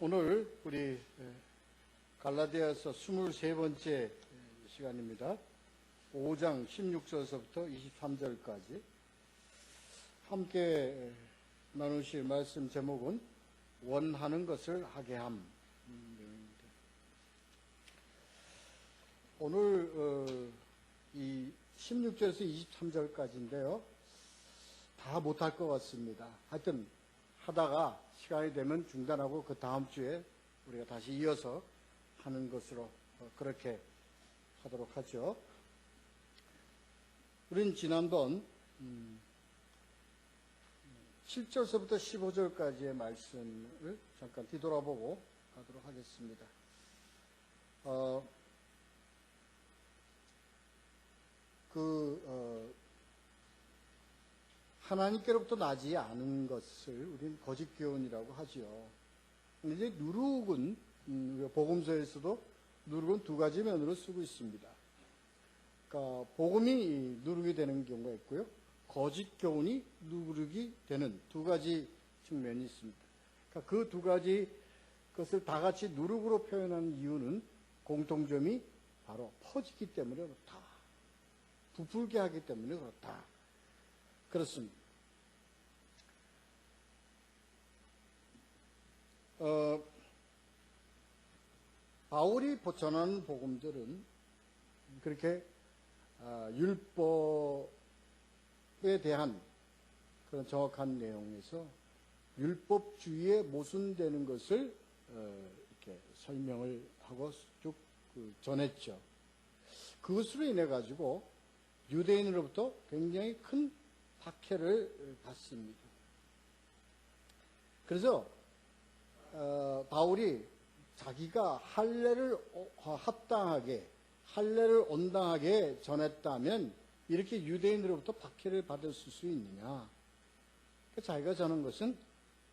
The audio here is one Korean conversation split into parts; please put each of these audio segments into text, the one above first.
오늘 우리 갈라디아서 23번째 시간입니다. 5장 16절서부터 23절까지 함께 나누실 말씀 제목은 원하는 것을 하게 함. 오늘 이 16절에서 23절까지인데요. 다 못할 것 같습니다. 하여튼 하다가 시간이 되면 중단하고 그 다음 주에 우리가 다시 이어서 하는 것으로 그렇게 하도록 하죠. 우린 지난번 7절서부터 15절까지의 말씀을 잠깐 뒤돌아보고 가도록 하겠습니다. 하나님께로부터 나지 않은 것을 우리는 거짓 교훈이라고 하지요. 이제 누룩은 복음서에서도 누룩은 두 가지 면으로 쓰고 있습니다. 그러니까 복음이 누룩이 되는 경우가 있고요, 거짓 교훈이 누룩이 되는 두 가지 측면이 있습니다. 그러니까 그 두 가지 것을 다 같이 누룩으로 표현하는 이유는 공통점이 바로 퍼지기 때문에 그렇다. 부풀게 하기 때문에 그렇다. 그렇습니다. 바울이 전하는 복음들은 그렇게 율법에 대한 그런 정확한 내용에서 율법주의에 모순되는 것을 이렇게 설명을 하고 쭉 전했죠. 그것으로 인해 가지고 유대인으로부터 굉장히 큰 박해를 받습니다. 그래서 바울이 자기가 할례를 합당하게, 할례를 온당하게 전했다면 이렇게 유대인으로부터 박해를 받을 수 있느냐? 자기가 전한 것은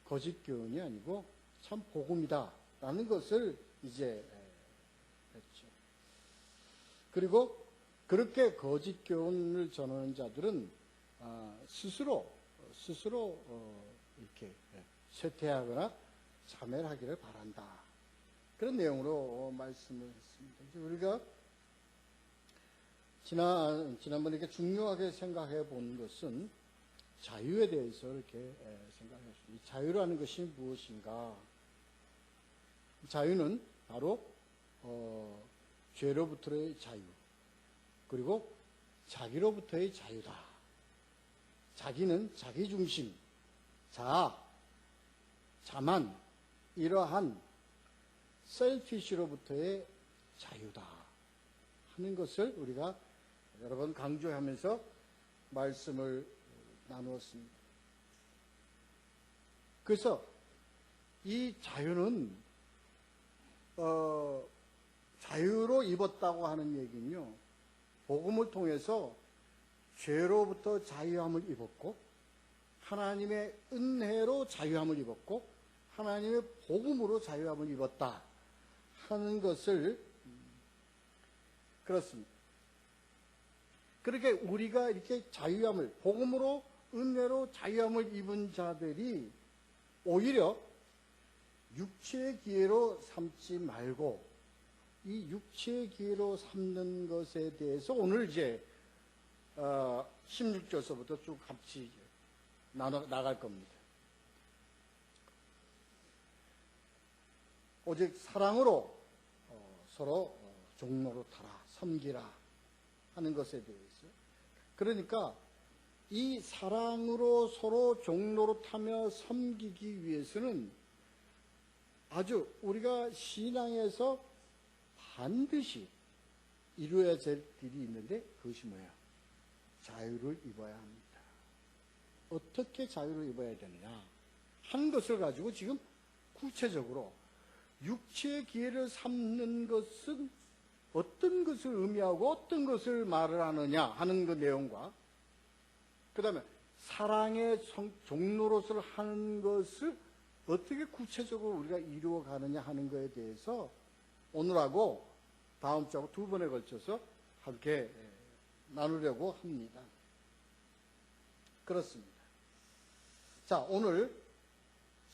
거짓 교훈이 아니고 참 복음이다라는 것을 이제 했죠. 그리고 그렇게 거짓 교훈을 전하는 자들은 스스로 이렇게 쇠퇴하거나 자멸하기를 바란다. 그런 내용으로 말씀을 했습니다. 우리가 지난번에 이렇게 중요하게 생각해 본 것은 자유에 대해서 이렇게 생각했습니다. 이 자유라는 것이 무엇인가? 자유는 바로 죄로부터의 자유, 그리고 자기로부터의 자유다. 자기는 자기 중심, 자만, 이러한 셀피시로부터의 자유다 하는 것을 우리가 여러 번 강조하면서 말씀을 나누었습니다. 그래서 이 자유는 자유로 입었다고 하는 얘기는요, 복음을 통해서 죄로부터 자유함을 입었고, 하나님의 은혜로 자유함을 입었고, 하나님의 복음으로 자유함을 입었다 하는 것을, 그렇습니다. 그렇게 우리가 이렇게 자유함을, 복음으로 은혜로 자유함을 입은 자들이 오히려 육체의 기회로 삼지 말고 이 육체의 기회로 삼는 것에 대해서 오늘 이제 16절서부터 쭉 같이 나갈 겁니다. 오직 사랑으로 서로 종로로 타라, 섬기라 하는 것에 대해서. 그러니까 이 사랑으로 서로 종로로 타며 섬기기 위해서는 아주 우리가 신앙에서 반드시 이루어야 될 일이 있는데, 그것이 뭐야? 자유를 입어야 합니다. 어떻게 자유를 입어야 되느냐 하는 것을 가지고 지금 구체적으로 육체의 기회를 삼는 것은 어떤 것을 의미하고 어떤 것을 말을 하느냐 하는 그 내용과, 그 다음에 사랑의 종로로서 하는 것을 어떻게 구체적으로 우리가 이루어가느냐 하는 것에 대해서 오늘하고 다음 주하고 두 번에 걸쳐서 함께 나누려고 합니다. 그렇습니다. 자, 오늘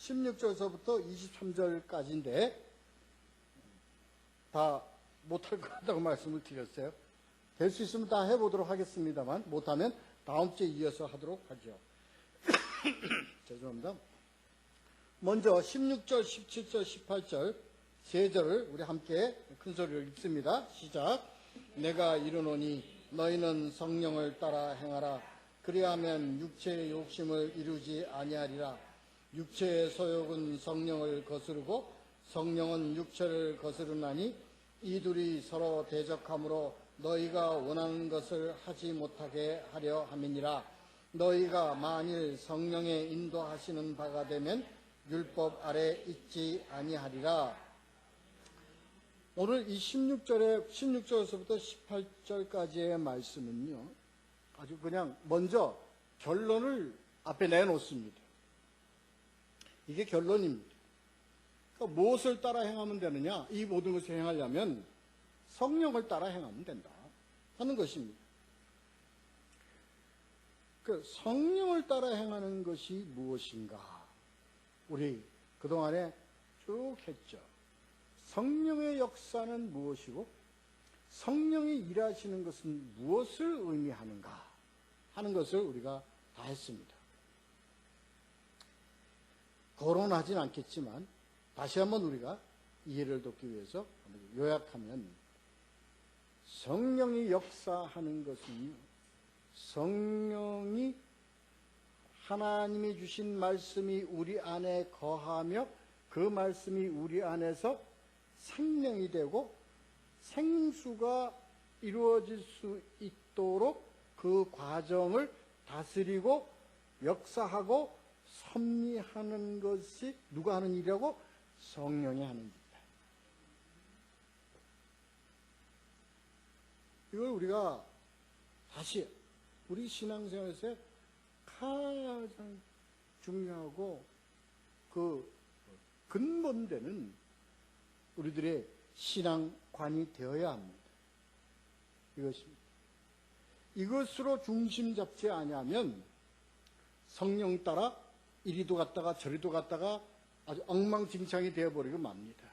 16절서부터 23절까지인데 다 못할 것 같다고 말씀을 드렸어요. 될 수 있으면 다 해보도록 하겠습니다만 못하면 다음 주에 이어서 하도록 하죠. 죄송합니다. 먼저 16절, 17절, 18절 세 절을 우리 함께 큰 소리로 읽습니다. 시작. 내가 이르노니 너희는 성령을 따라 행하라. 그리하면 육체의 욕심을 이루지 아니하리라. 육체의 소욕은 성령을 거스르고 성령은 육체를 거스르나니 이 둘이 서로 대적하므로 너희가 원하는 것을 하지 못하게 하려 함이니라. 너희가 만일 성령의 인도하시는 바가 되면 율법 아래 있지 아니하리라. 오늘 이 16절에서부터 18절까지의 말씀은요, 아주 그냥 먼저 결론을 앞에 내놓습니다. 이게 결론입니다. 그러니까 무엇을 따라 행하면 되느냐? 이 모든 것을 행하려면 성령을 따라 행하면 된다 하는 것입니다. 그 성령을 따라 행하는 것이 무엇인가? 우리 그동안에 쭉 했죠. 성령의 역사는 무엇이고 성령이 일하시는 것은 무엇을 의미하는가 하는 것을 우리가 다 했습니다. 거론하진 않겠지만 다시 한번 우리가 이해를 돕기 위해서 요약하면 성령이 역사하는 것은 성령이 하나님이 주신 말씀이 우리 안에 거하며 그 말씀이 우리 안에서 생명이 되고 생수가 이루어질 수 있도록 그 과정을 다스리고 역사하고 섭리하는 것이 누가 하는 일이라고? 성령이 하는 일이다. 이걸 우리가 다시 우리 신앙생활에서 가장 중요하고 그 근본되는 우리들의 신앙관이 되어야 합니다. 이것입니다. 이것으로 중심 잡지 아니하면 성령 따라 이리도 갔다가 저리도 갔다가 아주 엉망진창이 되어버리고 맙니다.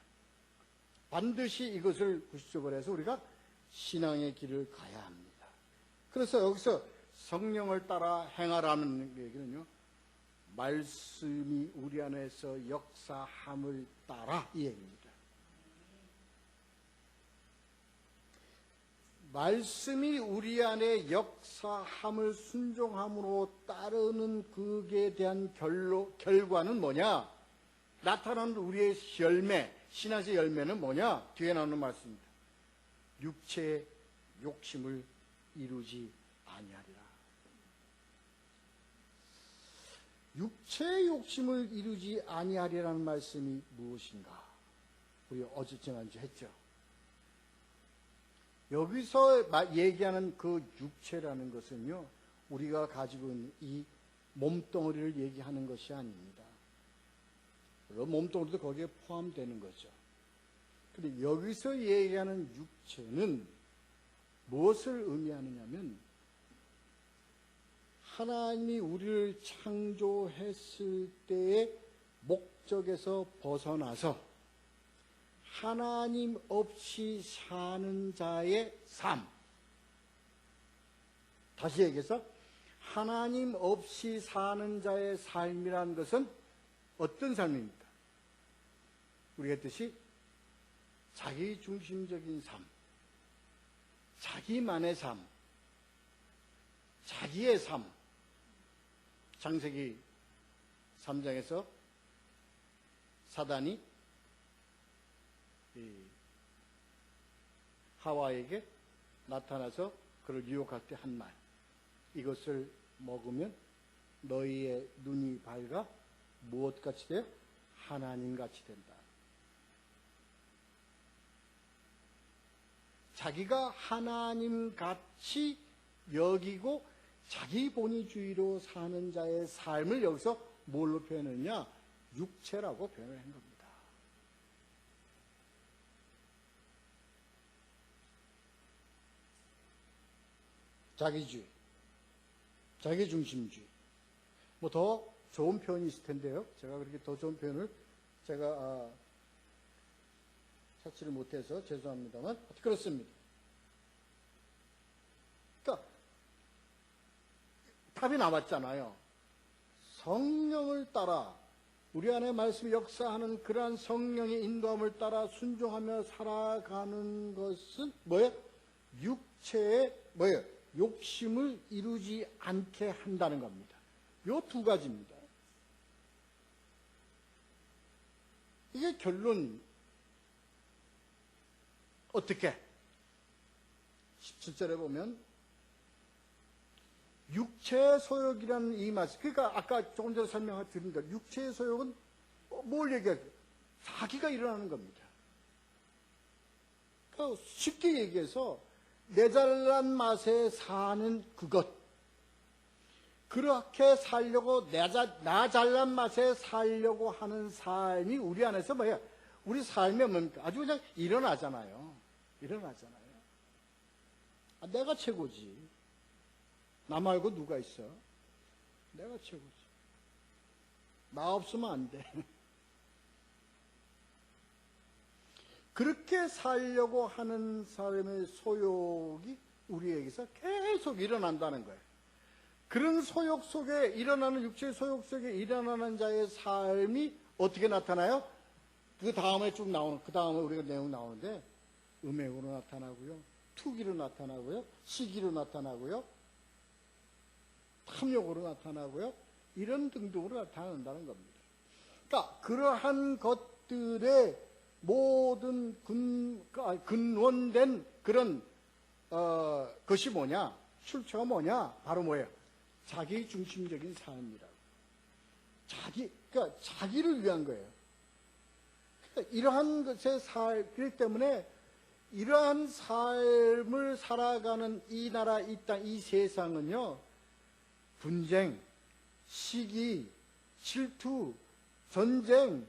반드시 이것을 구시적으로 해서 우리가 신앙의 길을 가야 합니다. 그래서 여기서 성령을 따라 행하라는 얘기는요, 말씀이 우리 안에서 역사함을 따라 이 얘기입니다. 말씀이 우리 안에 역사함을 순종함으로 따르는 그에 대한 결과는 뭐냐? 나타나는 우리의 열매, 신앙의 열매는 뭐냐? 뒤에 나오는 말씀입니다. 육체의 욕심을 이루지 아니하리라. 육체의 욕심을 이루지 아니하리라는 말씀이 무엇인가? 우리 어제 지난주 했죠. 여기서 얘기하는 그 육체라는 것은요, 우리가 가지고 있는 이 몸뚱어리를 얘기하는 것이 아닙니다. 물론 몸뚱어리도 거기에 포함되는 거죠. 근데 여기서 얘기하는 육체는 무엇을 의미하느냐면 하나님이 우리를 창조했을 때의 목적에서 벗어나서 하나님 없이 사는 자의 삶. 다시 얘기해서 하나님 없이 사는 자의 삶이라는 것은 어떤 삶입니까? 우리가 했듯이 자기 중심적인 삶, 자기만의 삶, 자기의 삶. 창세기 3장에서 사단이 하와에게 나타나서 그를 유혹할 때 한 말, 이것을 먹으면 너희의 눈이 밝아 무엇같이 돼요? 하나님같이 된다. 자기가 하나님같이 여기고 자기 본위주의로 사는 자의 삶을 여기서 뭘로 표현했냐? 육체라고 표현을 한 겁니다. 자기주의, 자기중심주의. 뭐 더 좋은 표현이 있을 텐데요. 제가 그렇게 더 좋은 표현을 제가 찾지를 못해서 죄송합니다만 그렇습니다. 그러니까 답이 남았잖아요. 성령을 따라 우리 안에 말씀이 역사하는 그러한 성령의 인도함을 따라 순종하며 살아가는 것은 뭐예요? 육체의 뭐예요? 욕심을 이루지 않게 한다는 겁니다. 요 두 가지입니다. 이게 결론 어떻게? 17절에 보면 육체의 소욕이라는 이 말씀, 그러니까 아까 조금 전에 설명드린 대로 육체의 소욕은 뭘 얘기하죠? 사기가 일어나는 겁니다. 그러니까 쉽게 얘기해서 내 잘난 맛에 사는 그것, 그렇게 살려고 나 잘난 맛에 살려고 하는 삶이 우리 안에서 뭐예요? 우리 삶에 뭡니까? 아주 그냥 일어나잖아요. 내가 최고지. 나 말고 누가 있어? 내가 최고지. 나 없으면 안 돼. 그렇게 살려고 하는 사람의 소욕이 우리에게서 계속 일어난다는 거예요. 그런 소욕 속에 일어나는, 육체의 소욕 속에 일어나는 자의 삶이 어떻게 나타나요? 그 다음에 쭉 나오는, 그 다음에 우리가 내용 나오는데, 음행으로 나타나고요, 투기로 나타나고요, 시기로 나타나고요, 탐욕으로 나타나고요, 이런 등등으로 나타난다는 겁니다. 그러니까 그러한 것들의 모든 근원된 그런 것이 뭐냐? 출처가 뭐냐? 바로 뭐예요? 자기 중심적인 삶이라고. 그러니까 자기를 위한 거예요. 그러니까 이러한 것에 그렇기 때문에 이러한 삶을 살아가는 이 나라, 이 땅, 이 세상은요, 분쟁, 시기, 질투, 전쟁,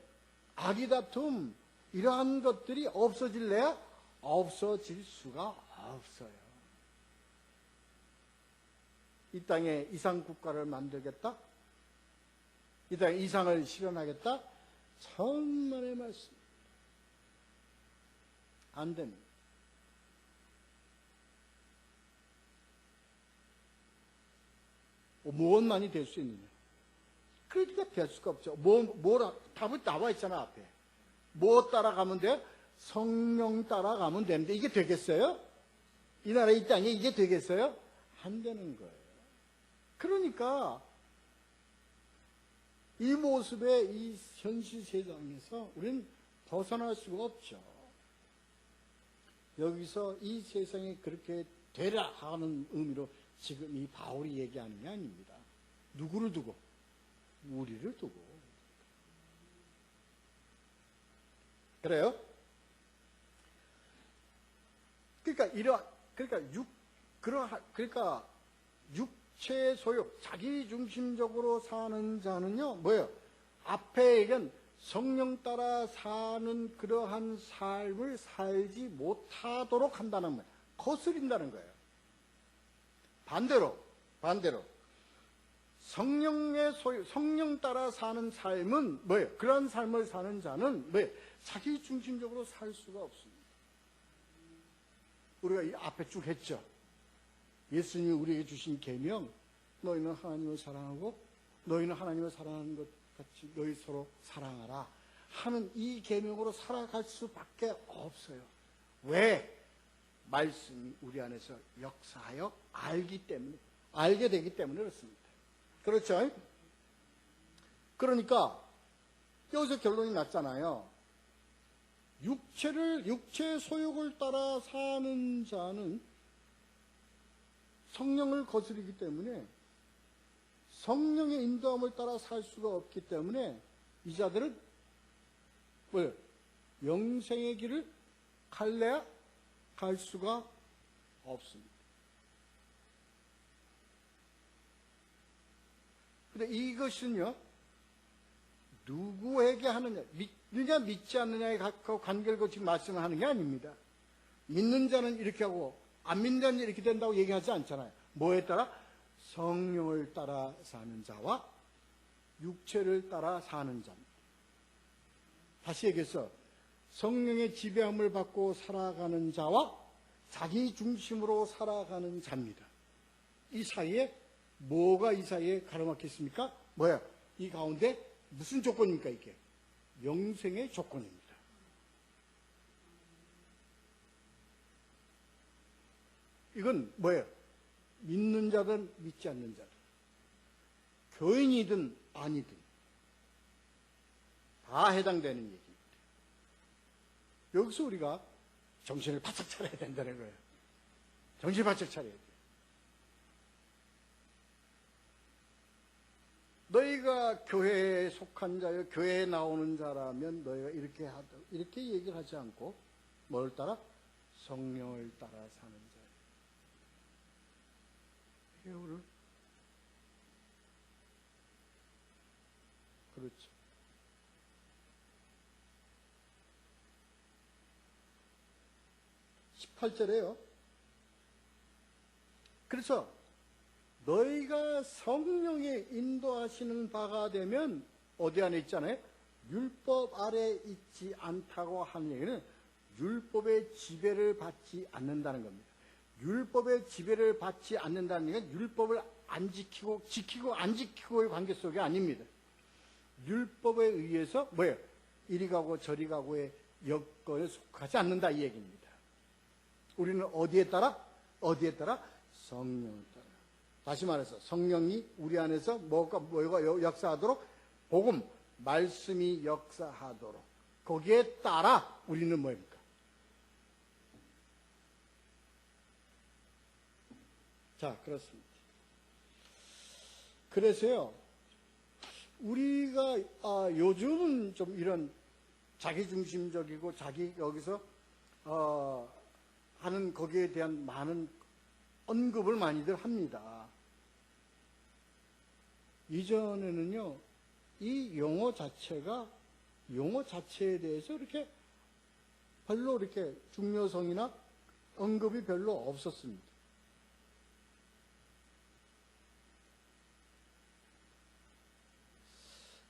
악의다툼, 이러한 것들이 없어질래야? 없어질 수가 없어요. 이 땅에 이상국가를 만들겠다? 이 땅에 이상을 실현하겠다? 천만의 말씀. 안 됩니다. 무엇만이 될 수 있느냐? 그러니까 될 수가 없죠. 답은 나와 있잖아, 앞에. 뭐 따라가면 돼요? 성령 따라가면 되는데 이게 되겠어요? 이 나라 이 땅에 이게 되겠어요? 안 되는 거예요. 그러니까 이 모습의 이 현실 세상에서 우리는 벗어날 수가 없죠. 여기서 이 세상이 그렇게 되라 하는 의미로 지금 이 바울이 얘기하는 게 아닙니다. 누구를 두고? 우리를 두고. 그래요? 그러니까 육체의 소욕, 자기 중심적으로 사는 자는요, 뭐예요? 앞에 얘기한 성령 따라 사는 그러한 삶을 살지 못하도록 한다는 거예요. 거스린다는 거예요. 반대로 성령의 소욕, 성령 따라 사는 삶은 뭐예요? 그런 삶을 사는 자는 뭐예요? 자기 중심적으로 살 수가 없습니다. 우리가 이 앞에 쭉 했죠. 예수님이 우리에게 주신 계명, 너희는 하나님을 사랑하고 너희는 하나님을 사랑하는 것 같이 너희 서로 사랑하라 하는 이 계명으로 살아갈 수밖에 없어요. 왜? 말씀이 우리 안에서 역사하여 알게 되기 때문에 그렇습니다. 그렇죠? 그러니까 여기서 결론이 났잖아요. 육체의 소욕을 따라 사는 자는 성령을 거스르기 때문에 성령의 인도함을 따라 살 수가 없기 때문에 이 자들은 뭐예요? 영생의 길을 갈래야 갈 수가 없습니다. 근데 이것은요, 누구에게 하느냐, 믿느냐 믿지 않느냐에 관계를 지금 말씀을 하는 게 아닙니다. 믿는 자는 이렇게 하고 안 믿는 자는 이렇게 된다고 얘기하지 않잖아요. 뭐에 따라? 성령을 따라 사는 자와 육체를 따라 사는 자입니다. 다시 얘기해서 성령의 지배함을 받고 살아가는 자와 자기 중심으로 살아가는 자입니다. 이 사이에 뭐가 이 사이에 가로막혔습니까? 뭐야? 이 가운데 무슨 조건입니까 이게? 영생의 조건입니다. 이건 뭐예요? 믿는 자든 믿지 않는 자든, 교인이든 아니든 다 해당되는 얘기입니다. 여기서 우리가 정신을 바짝 차려야 된다는 거예요. 정신을 바짝 차려야 돼요. 너희가 교회에 속한 자여, 교회에 나오는 자라면 너희가 이렇게 얘기를 하지 않고 뭘 따라? 성령을 따라 사는 자예요. 오늘 그렇죠. (18절에요) 그래서 너희가 성령의 인도하시는 바가 되면 어디 안에 있잖아요? 율법 아래 있지 않다고 하는 얘기는 율법의 지배를 받지 않는다는 겁니다. 율법의 지배를 받지 않는다는 얘기는 율법을 지키고 안 지키고의 관계 속이 아닙니다. 율법에 의해서 뭐예요? 이리 가고 저리 가고의 여건에 속하지 않는다 이 얘기입니다. 우리는 어디에 따라? 성령을 따라. 다시 말해서 성령이 우리 안에서 뭐가 역사하도록? 복음, 말씀이 역사하도록. 거기에 따라 우리는 뭐입니까? 자, 그렇습니다. 그래서요, 우리가 요즘은 좀 이런 자기중심적이고 자기 여기서 하는 거기에 대한 많은 언급을 많이들 합니다. 이전에는요, 이 용어 자체에 대해서 이렇게 별로 이렇게 중요성이나 언급이 별로 없었습니다.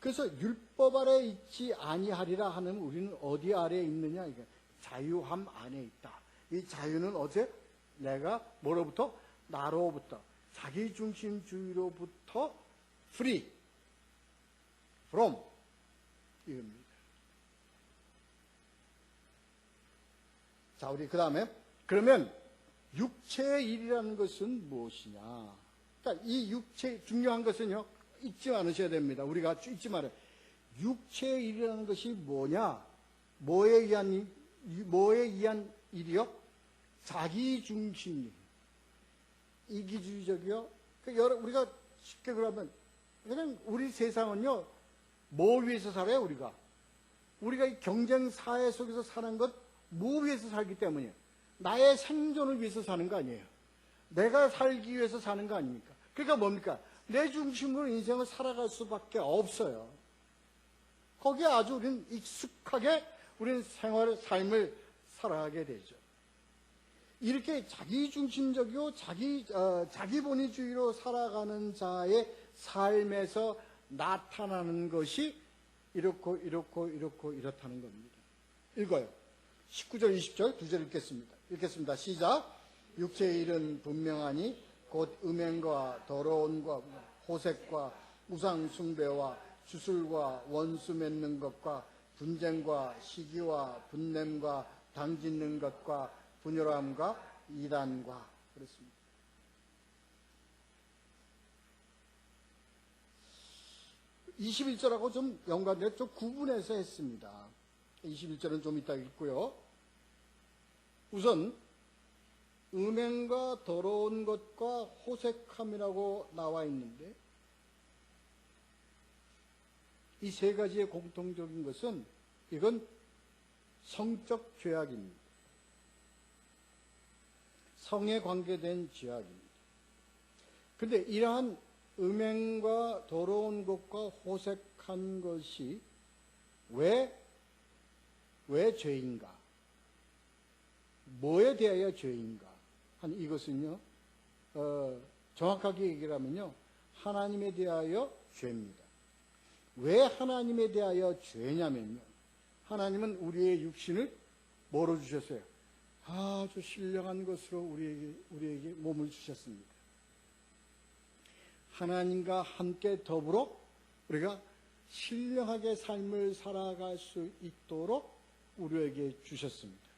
그래서 율법 아래 있지 아니하리라 하는 우리는 어디 아래에 있느냐? 이게 자유함 안에 있다. 이 자유는 어제 내가 뭐로부터? 나로부터, 자기중심주의로부터 free, from 이겁니다. 자, 우리 그 다음에 그러면 육체의 일이라는 것은 무엇이냐? 그러니까 이 육체 중요한 것은요, 잊지 않으셔야 됩니다. 우리가 잊지 말아요. 육체의 일이라는 것이 뭐냐? 뭐에 의한 일이요? 자기중심이. 이기주의적이요? 우리가 쉽게 그러면, 그냥 우리 세상은요, 뭐 위해서 살아요, 우리가? 우리가 이 경쟁 사회 속에서 사는 것, 뭐 위해서 살기 때문이에요? 나의 생존을 위해서 사는 거 아니에요? 내가 살기 위해서 사는 거 아닙니까? 그러니까 뭡니까? 내 중심으로 인생을 살아갈 수밖에 없어요. 거기에 아주 우리는 익숙하게 우리는 삶을 살아가게 되죠. 이렇게 자기중심적이고 자기본위주의로 살아가는 자의 삶에서 나타나는 것이 이렇다는 겁니다. 읽어요. 19절, 20절 두 절 읽겠습니다. 시작. 육체의 일은 분명하니 곧 음행과 더러움과 호색과 우상 숭배와 주술과 원수 맺는 것과 분쟁과 시기와 분냄과 당짓는 것과 분열함과 이단과 그렇습니다. (21절하고) 좀 연관돼 좀 구분해서 했습니다. 21절은 좀 이따 읽고요. 우선 음행과 더러운 것과 호색함이라고 나와 있는데, 이 세 가지의 공통적인 것은 이건 성적 죄악입니다. 성에 관계된 죄악입니다. 그런데 이러한 음행과 더러운 것과 호색한 것이 왜 죄인가? 뭐에 대하여 죄인가? 한 이것은요, 정확하게 얘기를 하면요, 하나님에 대하여 죄입니다. 왜 하나님에 대하여 죄냐면요. 하나님은 우리의 육신을 뭐로 주셨어요? 아주 신령한 것으로 우리에게 몸을 주셨습니다. 하나님과 함께 더불어 우리가 신령하게 삶을 살아갈 수 있도록 우리에게 주셨습니다.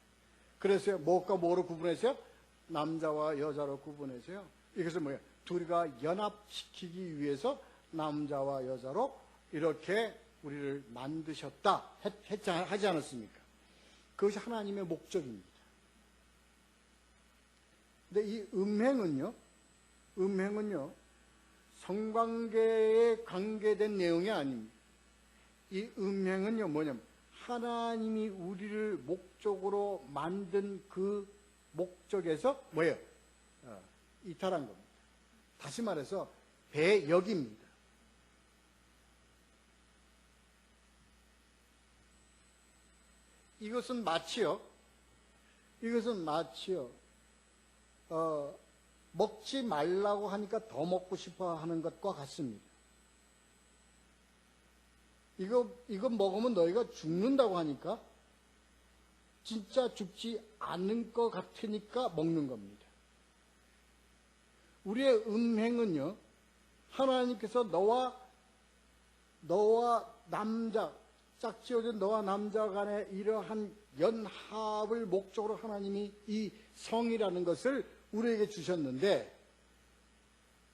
그래서 뭐가 뭐로 구분했어요? 남자와 여자로 구분했어요. 이것은 뭐예요? 둘이가 연합시키기 위해서 남자와 여자로 이렇게 우리를 만드셨다 하지 않았습니까? 그것이 하나님의 목적입니다. 근데 이 음행은요, 성관계에 관계된 내용이 아닙니다. 이 음행은요, 뭐냐면, 하나님이 우리를 목적으로 만든 그 목적에서 뭐예요? 이탈한 겁니다. 다시 말해서, 배역입니다. 이것은 마치요, 먹지 말라고 하니까 더 먹고 싶어 하는 것과 같습니다. 이거 먹으면 너희가 죽는다고 하니까 진짜 죽지 않는 것 같으니까 먹는 겁니다. 우리의 음행은요, 하나님께서 너와 남자, 짝지어진 너와 남자 간의 이러한 연합을 목적으로 하나님이 이 성이라는 것을 우리에게 주셨는데,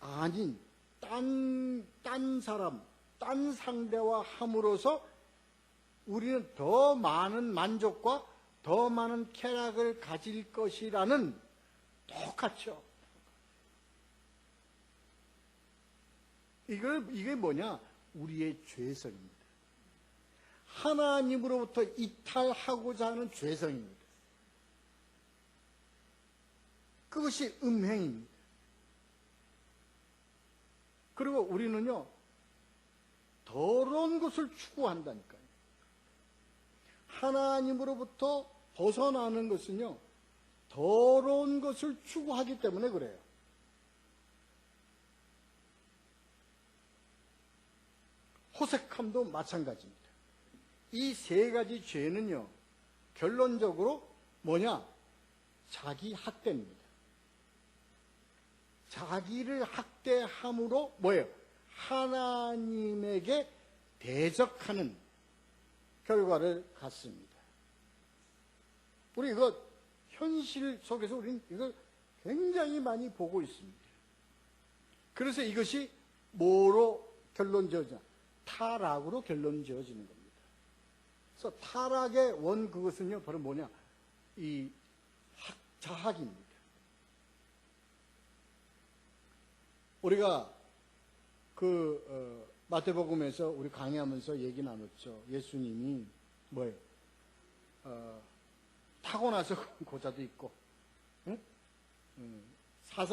아닌 딴 사람, 딴 상대와 함으로써 우리는 더 많은 만족과 더 많은 쾌락을 가질 것이라는, 똑같죠. 이게 뭐냐? 우리의 죄성입니다. 하나님으로부터 이탈하고자 하는 죄성입니다. 그것이 음행입니다. 그리고 우리는요, 더러운 것을 추구한다니까요. 하나님으로부터 벗어나는 것은요, 더러운 것을 추구하기 때문에 그래요. 호색함도 마찬가지입니다. 이 세 가지 죄는요, 결론적으로 뭐냐? 자기 학대입니다. 자기를 학대함으로 뭐예요? 하나님에게 대적하는 결과를 갖습니다. 우리 이거 현실 속에서 우리는 이걸 굉장히 많이 보고 있습니다. 그래서 이것이 뭐로 결론 지어지냐? 타락으로 결론 지어지는 겁니다. 그래서 타락의 원 그것은요, 바로 뭐냐? 이 자학입니다. 우리가 마태복음에서 우리 강의하면서 얘기 나눴죠. 예수님이 뭐예요? 타고나서 고자도 있고, 응?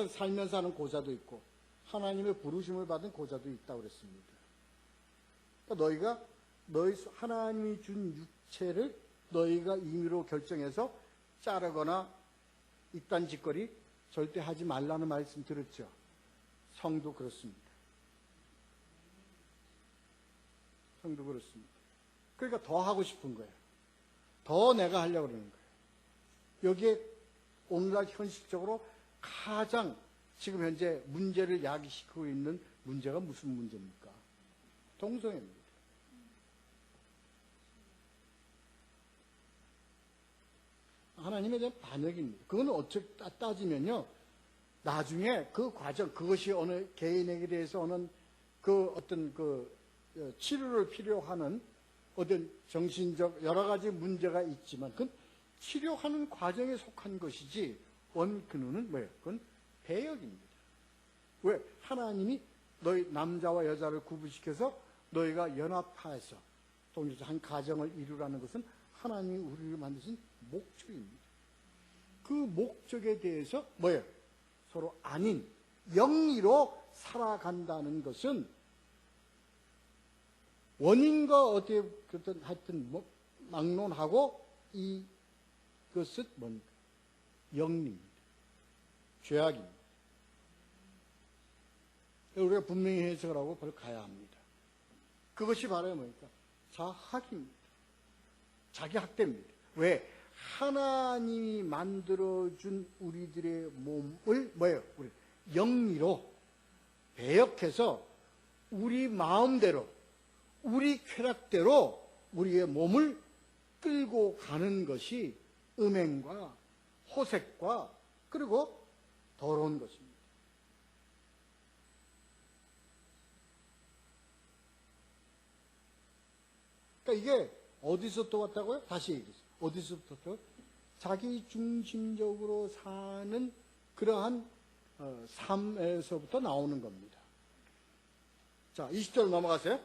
살면서 하는 고자도 있고, 하나님의 부르심을 받은 고자도 있다고 그랬습니다. 그러니까 하나님이 준 육체를 너희가 임의로 결정해서 자르거나 이딴 짓거리 절대 하지 말라는 말씀 들었죠. 성도 그렇습니다. 성도 그렇습니다. 그러니까 더 하고 싶은 거예요. 더 내가 하려고 그러는 거예요. 여기에 오늘날 현실적으로 가장 지금 현재 문제를 야기시키고 있는 문제가 무슨 문제입니까? 동성애입니다. 하나님에 대한 반역입니다. 그건 어떻게 따지면요, 나중에 그 과정, 그것이 어느 개인에게 대해서 어떤 치료를 필요하는 어떤 정신적 여러 가지 문제가 있지만, 그건 치료하는 과정에 속한 것이지, 원 근원은 뭐예요? 그건 배역입니다. 왜? 하나님이 너희 남자와 여자를 구분시켜서 너희가 연합하여서 동시에 한 가정을 이루라는 것은 하나님이 우리를 만드신 목적입니다. 그 목적에 대해서 뭐예요? 서로 아닌 영리로 살아간다는 것은 원인과 어떻게 하여튼 막론하고 이것은 뭡니까? 영리입니다. 죄악입니다. 우리가 분명히 해석을 하고 그걸 가야 합니다. 그것이 바로 뭡니까? 자학입니다. 자기 학대입니다. 왜? 하나님이 만들어준 우리들의 몸을 뭐예요? 우리 영리로 배역해서 우리 마음대로, 우리 쾌락대로 우리의 몸을 끌고 가는 것이 음행과 호색과 그리고 더러운 것입니다. 그러니까 이게 어디서부터 왔다고요? 다시 얘기했어요. 어디서부터? 자기 중심적으로 사는 그러한 삶에서부터 나오는 겁니다. 자, 20절 넘어가세요.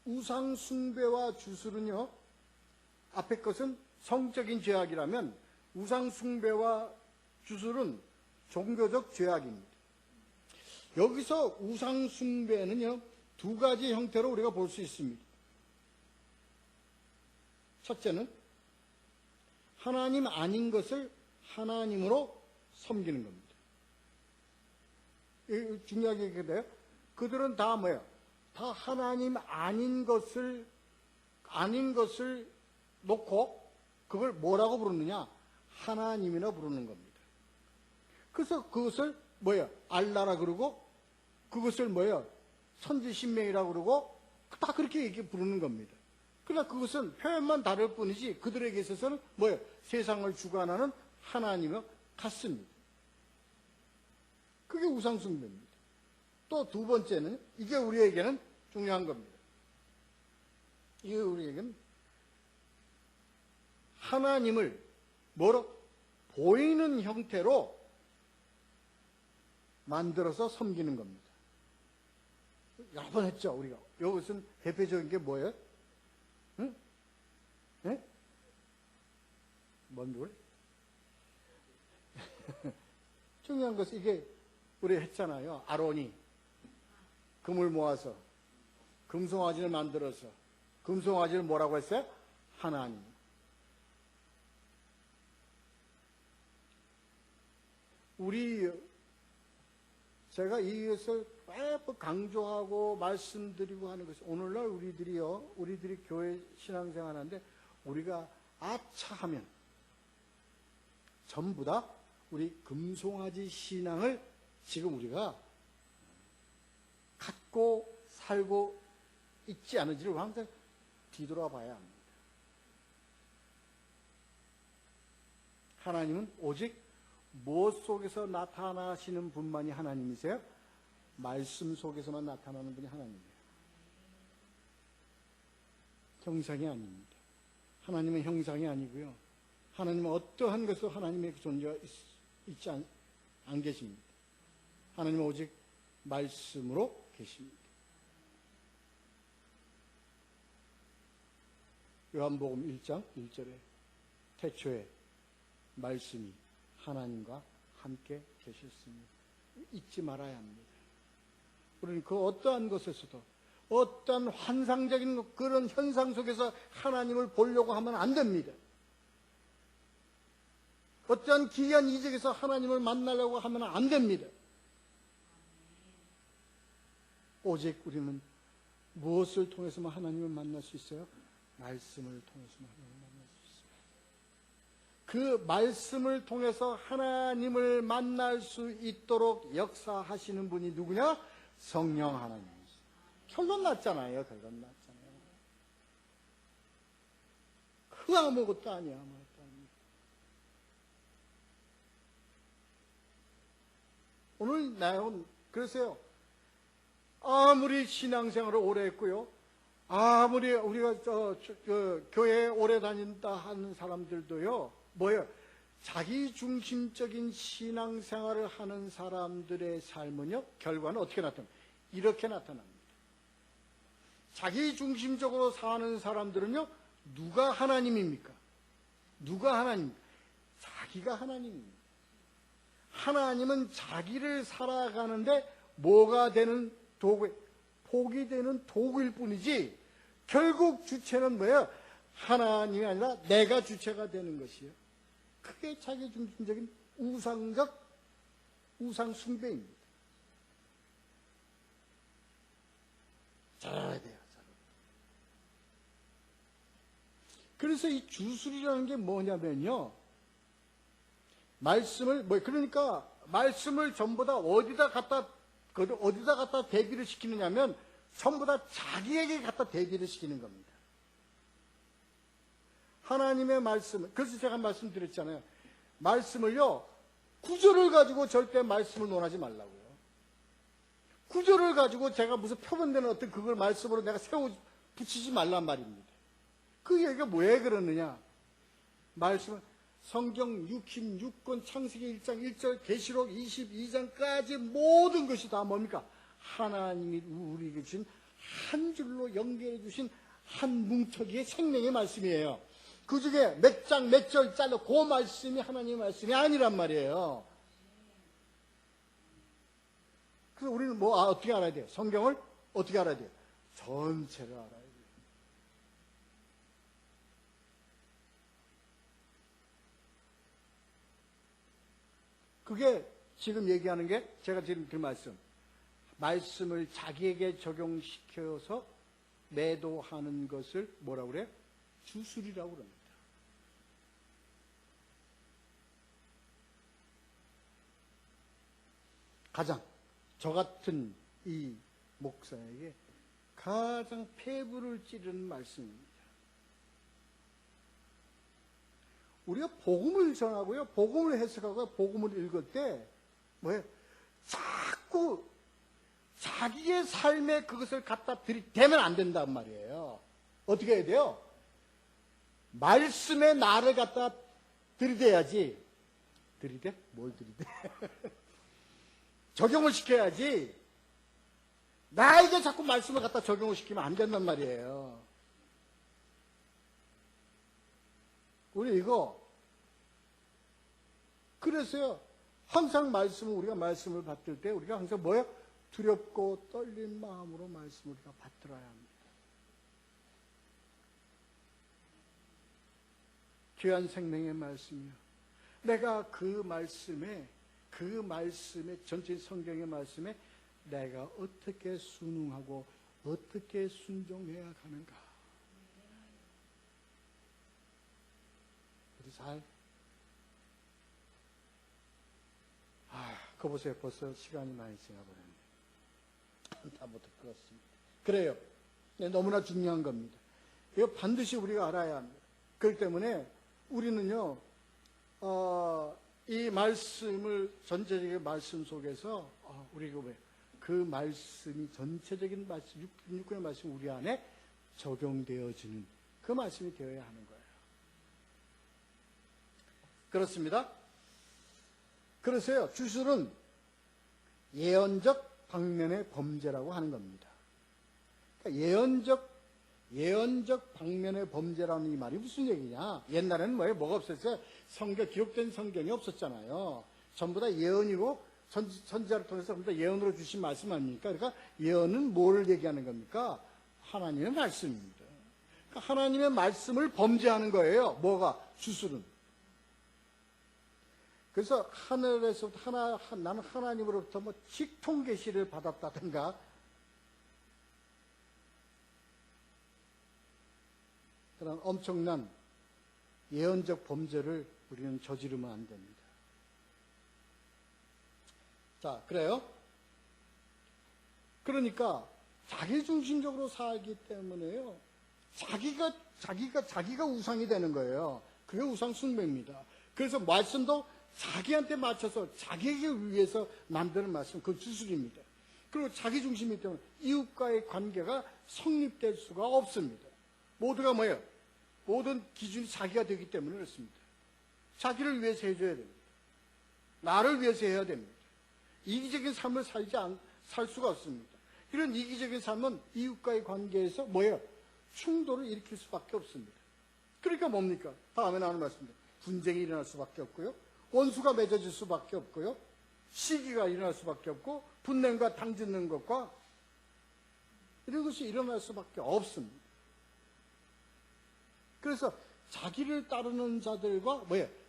우상 숭배와 주술은요, 앞에 것은 성적인 죄악이라면 우상 숭배와 주술은 종교적 죄악입니다. 여기서 우상 숭배는요, 두 가지 형태로 우리가 볼 수 있습니다. 첫째는 하나님 아닌 것을 하나님으로 섬기는 겁니다. 중요하게 얘기해요. 그들은 다 뭐예요? 다 하나님 아닌 것을 놓고 그걸 뭐라고 부르느냐? 하나님이라 부르는 겁니다. 그래서 그것을 뭐예요? 알라라 그러고 그것을 뭐예요? 천지신명이라고 그러고 다 그렇게 얘기 부르는 겁니다. 그러나 그것은 표현만 다를 뿐이지 그들에게 있어서는 뭐예요? 세상을 주관하는 하나님과 같습니다. 그게 우상숭배입니다. 또 두 번째는 이게 우리에게는 중요한 겁니다. 이게 우리에게는 하나님을 뭐로? 보이는 형태로 만들어서 섬기는 겁니다. 여러 번 했죠, 우리가. 이것은 대표적인 게 뭐예요? 응? 네? 뭔 물? 중요한 것은 이게 우리 했잖아요. 아론이 금을 모아서 금송아지를 만들어서 금송아지를 뭐라고 했어요? 하나님. 제가 이것을 매번 강조하고 말씀드리고 하는 것이 오늘날 우리들이 교회 신앙생활 하는데 우리가 아차하면 전부 다 우리 금송아지 신앙을 지금 우리가 갖고 살고 있지 않은지를 항상 뒤돌아봐야 합니다. 하나님은 오직 무엇 속에서 나타나시는 분만이 하나님이세요? 말씀 속에서만 나타나는 분이 하나님이에요. 형상이 아닙니다. 하나님은 형상이 아니고요. 하나님은 어떠한 것도 하나님의 존재가 있지 안 계십니다. 하나님은 오직 말씀으로 계십니다. 요한복음 1장 1절에 태초에 말씀이 하나님과 함께 계셨습니다. 잊지 말아야 합니다. 우리는 그 어떠한 것에서도 어떠한 환상적인 그런 현상 속에서 하나님을 보려고 하면 안 됩니다. 어떠한 기이한 이적에서 하나님을 만나려고 하면 안 됩니다. 오직 우리는 무엇을 통해서만 하나님을 만날 수 있어요? 말씀을 통해서만 하나님을 만날 수 있어요. 그 말씀을 통해서 하나님을 만날 수 있도록 역사하시는 분이 누구냐? 성령 하나님이시죠. 결론 났잖아요. 결론 났잖아요. 그 아무것도 아니야. 아무것도 아니야. 오늘 나는 그러세요. 아무리 신앙생활을 오래 했고요. 아무리 우리가 교회에 오래 다닌다 하는 사람들도요. 뭐예요? 자기 중심적인 신앙생활을 하는 사람들의 삶은요. 결과는 어떻게 나타납니까? 이렇게 나타납니다. 자기 중심적으로 사는 사람들은요. 누가 하나님입니까? 누가 하나님입니까? 자기가 하나님입니다. 하나님은 자기를 살아가는데 뭐가 되는 도구, 복이 되는 도구일 뿐이지 결국 주체는 뭐예요? 하나님이 아니라 내가 주체가 되는 것이에요. 그게 자기 중심적인 우상 숭배입니다. 그래서 이 주술이라는 게 뭐냐면요. 그러니까 말씀을 전부 다 어디다 갖다 대비를 시키느냐면 전부 다 자기에게 갖다 대비를 시키는 겁니다. 하나님의 말씀, 그래서 제가 말씀드렸잖아요. 말씀을요, 구절을 가지고 절대 말씀을 논하지 말라고요. 구절을 가지고 제가 무슨 표본되는 어떤 그걸 말씀으로 내가 붙이지 말란 말입니다. 그 얘기가 왜 그러느냐? 말씀은 성경 66권 창세기 1장 1절 계시록 22장까지 모든 것이 다 뭡니까? 하나님이 우리에게 주신 한 줄로 연결해 주신 한 뭉터기의 생명의 말씀이에요. 그 중에 몇 장 몇 절 잘라 그 말씀이 하나님의 말씀이 아니란 말이에요. 그래서 우리는 어떻게 알아야 돼요? 성경을 어떻게 알아야 돼요? 전체를 알아야 돼요. 그게 지금 얘기하는 게 제가 지금 그 말씀을 자기에게 적용시켜서 매도하는 것을 뭐라고 그래요? 주술이라고 그럽니다. 가장 저 같은 이 목사에게 가장 폐부를 찌르는 말씀입니다. 우리가 복음을 전하고요, 복음을 해석하고 복음을 읽을 때 뭐예요? 자꾸 자기의 삶에 그것을 갖다 들이대면 안 된단 말이에요. 어떻게 해야 돼요? 말씀에 나를 갖다 들이대야지. 들이대? 뭘 들이대? 적용을 시켜야지. 나에게 자꾸 말씀을 갖다 적용을 시키면 안 된단 말이에요. 우리 이거 그래서요, 항상 우리가 말씀을 받들 때 우리가 항상 뭐예요? 두렵고 떨린 마음으로 말씀을 우리가 받들어야 합니다. 귀한 생명의 말씀이요. 내가 그 말씀에 전체 성경의 말씀에 내가 어떻게 순응하고 어떻게 순종해야 하는가. 우리 그거 보세요. 벌써 시간이 많이 지나버렸네. 다 못 들었습니다. 그래요. 너무나 중요한 겁니다. 이거 반드시 우리가 알아야 합니다. 그렇기 때문에 우리는요, 이 말씀을 전체적인 말씀 속에서 우리가 그 말씀이 전체적인 말씀, 66권의 말씀이 우리 안에 적용되어지는 그 말씀이 되어야 하는 거예요. 그렇습니다. 그래서요, 주술은 예언적 방면의 범죄라고 하는 겁니다. 그러니까 예언적 방면의 범죄라는 이 말이 무슨 얘기냐? 옛날에는 뭐가 없었어요? 기록된 성경이 없었잖아요. 전부 다 예언이고, 선지자를 통해서 전부 다 예언으로 주신 말씀 아닙니까? 그러니까 예언은 뭐를 얘기하는 겁니까? 하나님의 말씀입니다. 그러니까 하나님의 말씀을 범죄하는 거예요. 뭐가? 주술은. 그래서 하늘에서부터 나는 하나님으로부터 직통 계시를 받았다든가, 그런 엄청난 예언적 범죄를 우리는 저지르면 안 됩니다. 자, 그래요? 그러니까 자기중심적으로 살기 때문에요, 자기가 우상이 되는 거예요. 그게 우상 숭배입니다. 그래서 말씀도 자기한테 맞춰서 자기에게 위해서 만드는 말씀, 그 주술입니다. 그리고 자기중심이기 때문에 이웃과의 관계가 성립될 수가 없습니다. 모두가 뭐예요? 모든 기준이 자기가 되기 때문에 그렇습니다. 자기를 위해서 해줘야 됩니다. 나를 위해서 해야 됩니다. 이기적인 삶을 살 수가 없습니다. 이런 이기적인 삶은 이웃과의 관계에서 뭐예요? 충돌을 일으킬 수밖에 없습니다. 그러니까 뭡니까? 다음에 나오는 말씀입니다. 분쟁이 일어날 수밖에 없고요, 원수가 맺어질 수밖에 없고요, 시기가 일어날 수밖에 없고, 분냄과 당짓는 것과 이런 것이 일어날 수밖에 없습니다. 그래서 자기를 따르는 자들과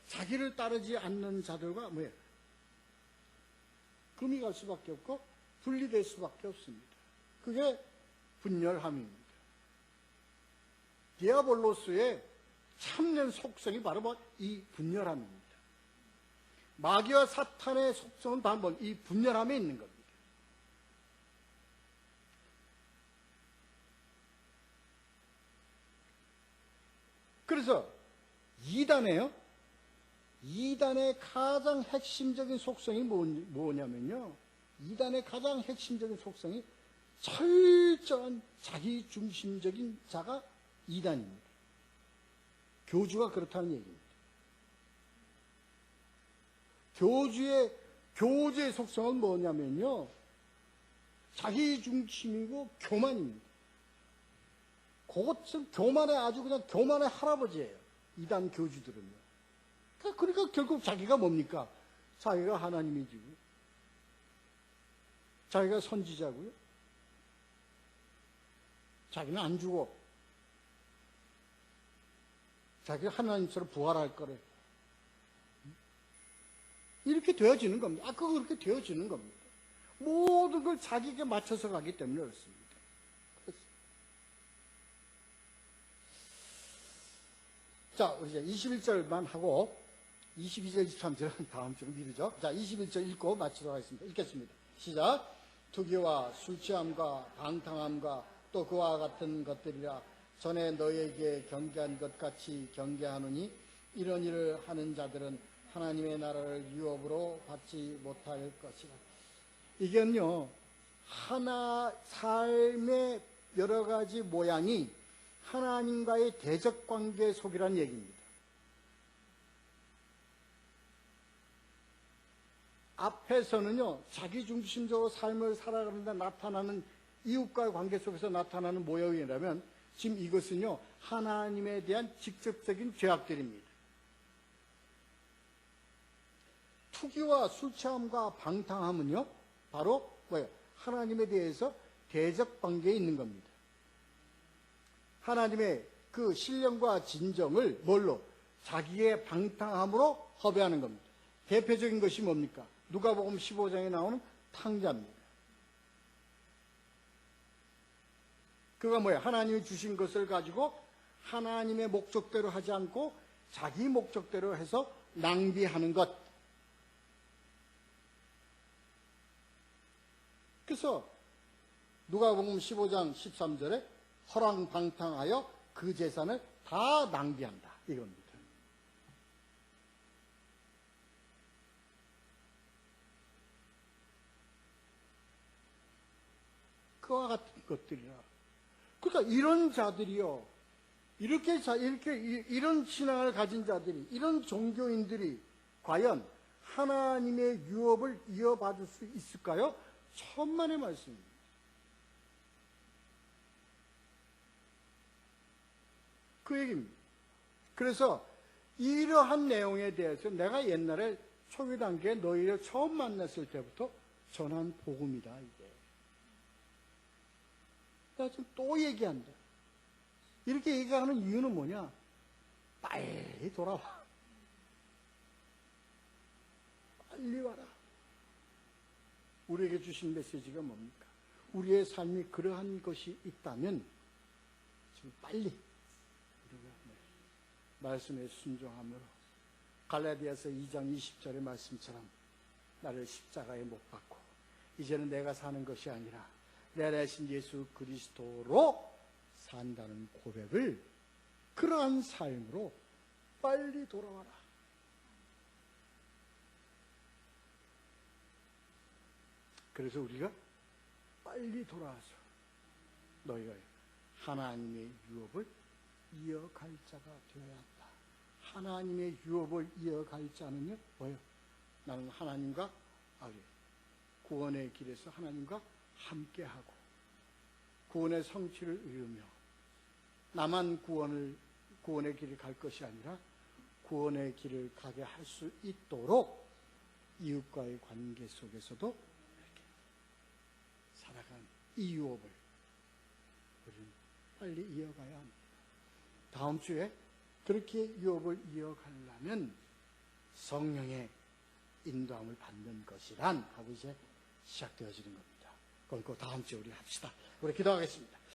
자기를 따르지 않는 자들과 금이 갈 수밖에 없고 분리될 수밖에 없습니다. 그게 분열함입니다. 디아볼로스의 참된 속성이 바로 이 분열함입니다. 마귀와 사탄의 속성은 바로 이 분열함에 있는 겁니다. 그래서 이단의 가장 핵심적인 속성이 뭐냐면요. 이단의 가장 핵심적인 속성이 철저한 자기중심적인 자가 이단입니다. 교주가 그렇다는 얘기입니다. 교주의 속성은 뭐냐면요. 자기중심이고 교만입니다. 그것은 교만의 아주 그냥 교만의 할아버지예요. 이단 교주들은요. 그러니까 결국 자기가 뭡니까? 자기가 하나님이지고, 자기가 선지자고요. 자기는 안 죽어. 자기가 하나님처럼 부활할 거래. 이렇게 되어지는 겁니다. 그렇게 되어지는 겁니다. 모든 걸 자기에게 맞춰서 가기 때문에 그렇습니다. 자, 우리 이제 21절만 하고 22절, 23절은 다음 주로 미루죠. 자, 21절 읽고 마치도록 하겠습니다. 읽겠습니다. 시작. 투기와 술 취함과 방탕함과 또 그와 같은 것들이라 전에 너에게 경계한 것 같이 경계하노니 이런 일을 하는 자들은 하나님의 나라를 유업으로 받지 못할 것이라. 이건요, 삶의 여러 가지 모양이 하나님과의 대적관계 속이라는 얘기입니다. 앞에서는요, 자기중심적으로 삶을 살아가는데 나타나는 이웃과의 관계 속에서 나타나는 모형이라면 지금 이것은요, 하나님에 대한 직접적인 죄악들입니다. 투기와 술취함과 방탕함은요, 바로 뭐예요? 하나님에 대해서 대적관계에 있는 겁니다. 하나님의 그 신령과 진정을 뭘로? 자기의 방탕함으로 허배하는 겁니다. 대표적인 것이 뭡니까? 누가복음 15장에 나오는 탕자입니다. 그가 뭐예요? 하나님이 주신 것을 가지고 하나님의 목적대로 하지 않고 자기 목적대로 해서 낭비하는 것. 그래서 누가복음 15장 13절에 허랑방탕하여 그 재산을 다 낭비한다. 이겁니다. 그와 같은 것들이라. 그러니까 이런 자들이요. 이런 신앙을 가진 자들이, 이런 종교인들이 과연 하나님의 유업을 이어받을 수 있을까요? 천만의 말씀입니다. 그 얘기입니다. 그래서 이러한 내용에 대해서 내가 옛날에 초기 단계에 너희를 처음 만났을 때부터 전한 복음이다, 이게. 나 지금 또 얘기한다. 이렇게 얘기하는 이유는 뭐냐? 빨리 돌아와. 빨리 와라. 우리에게 주신 메시지가 뭡니까? 우리의 삶이 그러한 것이 있다면 지금 빨리 우리가 말씀에 순종함으로 갈라디아서 2장 20절의 말씀처럼 나를 십자가에 못 박고 이제는 내가 사는 것이 아니라 내 대신 예수 그리스도로 산다는 고백을 그러한 삶으로 빨리 돌아와라. 그래서 우리가 빨리 돌아와서 너희가 하나님의 유업을 이어갈 자가 되어야 한다. 하나님의 유업을 이어갈 자는요, 뭐예요? 나는 하나님과 구원의 길에서 하나님과 함께하고 구원의 성취를 이루며 나만 구원의 길을 갈 것이 아니라 구원의 길을 가게 할 수 있도록 이웃과의 관계 속에서도 이렇게 살아가는 이 유업을 우리는 빨리 이어가야 합니다. 다음 주에 그렇게 유업을 이어가려면 성령의 인도함을 받는 것이란 하고 이제 시작되어지는 겁니다. 그건 그 다음 주에 우리 합시다. 우리 기도하겠습니다.